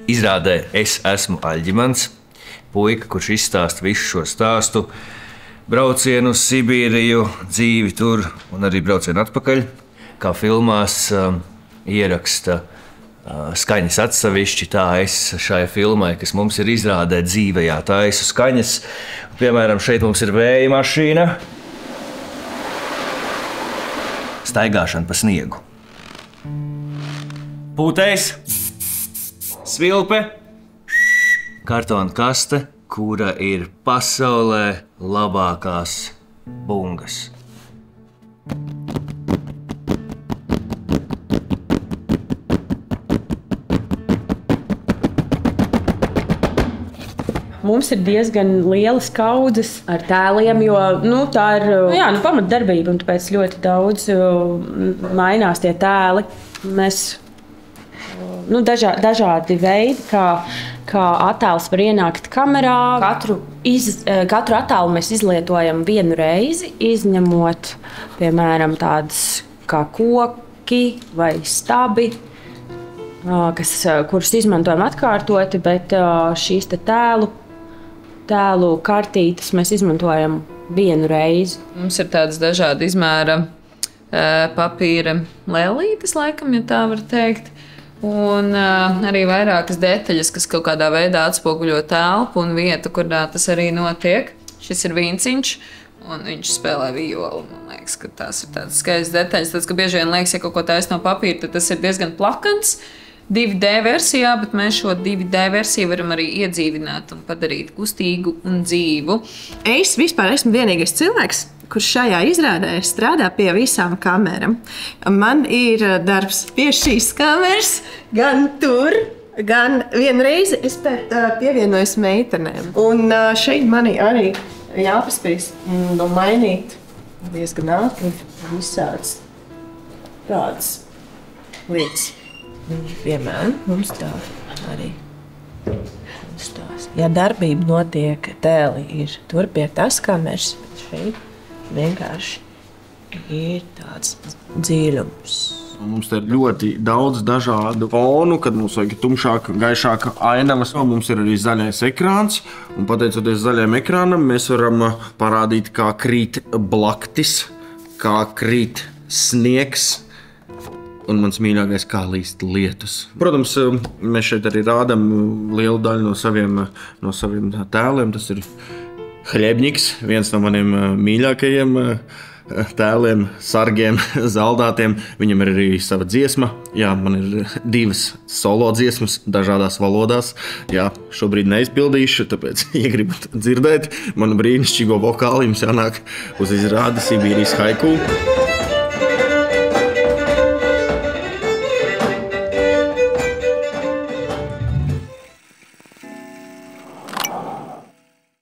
Izrādē es esmu Aļģimants, puika, kurš izstāsta visu šo stāstu, braucienu uz Sibīriju, dzīvi tur un arī braucienu atpakaļ, kā filmās ieraksta skaņas atsevišķi, tā es šai filmai, kas mums ir izrādē dzīvajā, taisu skaņas. Piemēram, šeit mums ir vēja mašīna, staigāšana pa sniegu. Pūtējs, svilpe, kartona kaste, kura ir pasaulē labākās bungas. Mums ir diezgan lielas kaudzes ar tēliem, jo tā ir pamatdarbība, un tāpēc ļoti daudz mainās tie tēli. Mēs dažādi veidi, kā attēls var ienākt kamerā. Katru attēlu mēs izlietojam vienu reizi, izņemot, piemēram, tādas kā koki vai stabi, kurus izmantojam atkārtoti, bet šīs tēlu kartītes mēs izmantojam vienu reizi. Mums ir tādas dažādi izmēra papīra lēlītes, laikam, ja tā var teikt. Un arī vairākas detaļas, kas kaut kādā veidā atspoguļo telpu un vietu, kurā tas arī notiek. Šis ir Vinciņš, un viņš spēlē violi. Man liekas, ka tās ir tādas skaistas detaļas. Tāds, ka bieži vien liekas, ja kaut ko taisa no papīra, tad tas ir diezgan plakans. 2D versijā, bet mēs šo 2D versiju varam arī iedzīvināt un padarīt kustīgu un dzīvu. Es vispār esmu vienīgais cilvēks, kurš šajā izrādē strādā pie visām kamerām. Man ir darbs pie šīs kameras, gan tur, gan vienreiz es pievienojos meitenēm. Un šeit manī arī jāpaspējas mainīt diezgan ātri visādas tādas lietas. Piemēram, mums tā arī stāsta. Ja darbība notiek, tēli ir tur pie tās kameras, bet šeit vienkārši ir tāds dziļums. Mums ir ļoti daudz dažādu fonu, kad mums vajag tumšāka, gaišāka ainavas. Mums ir arī zaļais ekrāns, un pateicoties zaļajam ekrānam, mēs varam parādīt, kā krīt blaktis, kā krīt sniegs, un mans mīļākais, kā līst lietus. Protams, mēs šeit arī rādām lielu daļu no saviem tēliem. Tas ir Hļebņiks, viens no maniem mīļākajiem tēliem, sargiem, zaldātiem. Viņam ir arī sava dziesma. Jā, man ir 2 solo dziesmas dažādās valodās. Jā, šobrīd neizpildīšu, tāpēc, ja gribat dzirdēt manu brīnišķīgo vokālu, jums jānāk uz izrādi Sibīrijas haiku.